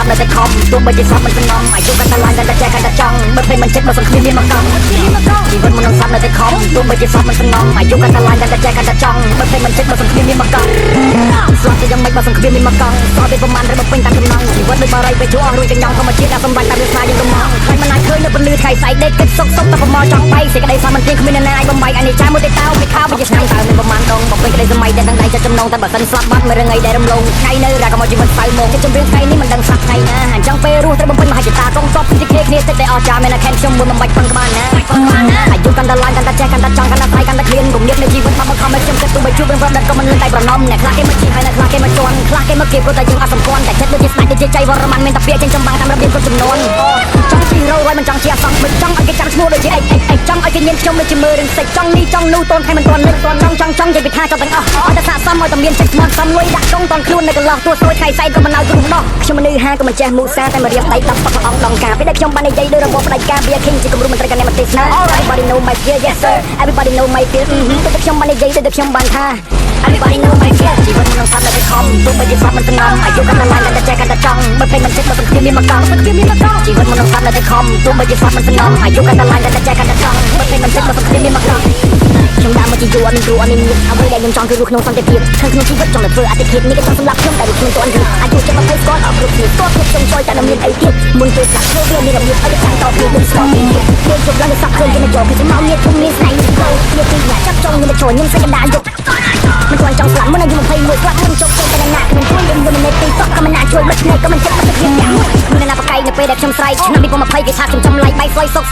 នៅតែខំទោះបីជាសពមិនសំងំអាយុកាន់តែឡើងកាន់តែចែកកាន់តែចង់បើពេលមិនចិត្តមកសង្គ្រាមមានមកកង់ជីវិតមនុស្សសត្វនៅតែខំទោះបីជាសពមិនសំងំអាយុកាន់តែឡើងកាន់តែចែកកាន់តែចង់បើពេលមិនចិត្តមកសង្គ្រាមមានមកកង់ស្លាប់ទៅយ៉ាងម៉េចបើសង្គ្រាមមានមកកង់ស្លាប់ទៅប្រមាណឬមកពេញតាមចំណងជីវិតដូចបារីពេលជួអស់រួចកញ្ញងធម្មជាតិដាក់សម្បាច់តាមវាស្នាយើងកំងខ្លាចមិនអាចឃើញនៅពលឺថ្ងៃស្អែកដេកគិតសុកសុកតែប្រមល់ចង់បែកសេចក្តីសោះមិនទៀងគ្មានអ្នកណាអាចបំបែកអានេះចាមួយទេតោពីខោវាឆ្នាំតើមានប្រមាណដងបំពេញក្តីសម័យតែទាំងដៃចិត្តចំណងតែបើសិនស្លាប់បាត់មួយរងថ្ងៃដែលរំលងថ្ងៃនៅរកមកជីវិតសៅមកចិត្តជំរឿនថ្ងៃនេះមិនដឹងស្លាប់ថ្ងៃណាអញ្ចឹងពេលរស់ត្រូវបំពេញមហិច្ឆតាកងសពពីគ្នាគ្នាតិចតែអស់ចាមានតែខែខ្ញុំមួយមិនបាច់ប៉ុនក្បាលណាអាយុកាន់តែឡើងកាន់តែចេះកាន់តែចង់កាន់តែស្អីកាន់តែឃ្លានគំនិតនៃជីវិតមកខំឲ្យខ្ញុំចិត្តទោះបីជួបរឿងប្រឌិតក៏មិនលឿនតែប្រណំអ្នកខ្លះគេមកជីហើយអ្នកខ្លះគេមកជន់ខ្លះគេមកគៀបព្រោះតែយើងអត់សម្គាល់តែចិត្តដូចជាស្ដេចដូចជាចៃវរ្ម័នមានតែពាក្យចេញចំបាំងតាមរបៀបគ្រប់ចំនួនចង់ជីរោរយមិនចង់ជាអសង្ឃមិនចង់ឲ្យគេចាំឈ្មោះដូចជាអេចង់ឲ្យគេញៀនខ្ញុំដូចជាមើលរឿងសិចចង់នេះចង់នោះតូនខែមិនទាន់លិចចង់និយាយពីថាចង់ទាំងអស់ឲ្យតែស័កសមឲ្យតែមានចិត្តស្មត់សំលុយដាក់កងតន់ខ្លួននៅកន្លោះទួស្រួយថ្ងៃស្អែកក៏មិនឲ្យគ្រូដោះខ្ញុំមនុស្សហាក៏មិនចេះមូសាតែមករៀបដៃដល់ប៉កអង្គដងការពេលដែលខ្ញុំបាននិយាយដោយរបបផ្ដាច់ការវា King ជាគំរូមន្ត្រីកណ្ដាលមន្ត្រីស្នើ Everybody know my fear yes sir Everybody know my fear តែខ្ញុំបាននិយាយដូចខ្ញុំបានថា Everybody know my fear ជីវិតមនុស្សសត្វនៅតែខំទោះបីជាសត្វមិនសំងំអាយុកាន់តែឡើងកាន់តែចេះកាន់តែចង់បើពេលមិនចិត្តមកសង្គ្រាមមានមកកង់ជីវិតមនុស្សសត្វនៅតែខំទោះបីជាសត្វមិនសំងំអាយុកាន់តែឡើងកាន់តែចេះកាន់តែចង់បើពេលមិនចិត្តមកសង្គ្រាមមានមកកង់ខ្ញុំដើរមកជាយូរអត់មានគ្រូអត់មានមានអ្វីដែលខ្ញុំចង់គឺរស់ក្នុងសន្តិភាពខាងក្នុងជីវិតចង់តែធ្វើអតិថិភាពនេះក៏ចង់សម្រាប់ខ្ញុំតែខ្ញុំទាន់គឺអាយុចិត្ត20ស្គាល់អត់គ្រប់គ្នាស្គាល់គ្រប់ខ្ញុំចូលតែមានអីទៀតមុនពេលស្លាប់ធ្វើវាមានរបៀបឲ្យតែចាំតពីនឹងស្គាល់ពីទៀតពេលជប់ឡើងទៅសាក់ឃើញគេមកចូលពីមកមានធំមានស្នែងមានចូលមានទីណាចាប់ចង់មានចូលញ៉ាំសេចក្ដីយកមិនទាន់ចង់ស្លាប់មុនអាយុ21ស្លាប់មុនជប់ចូលតែណាគ្មានជួយយើងមិននៅទីសក់ក៏មិនណាជួយបិទភ្នែកក៏មិនចិត្តបិទភ្នែកយ៉ាងមួយមានណាបកៃនៅពេលដែលខ្ញុំស្រែកឆ្នាំ2020គេថាខ្ញុំចំឡាយបាយស្វ័យសុក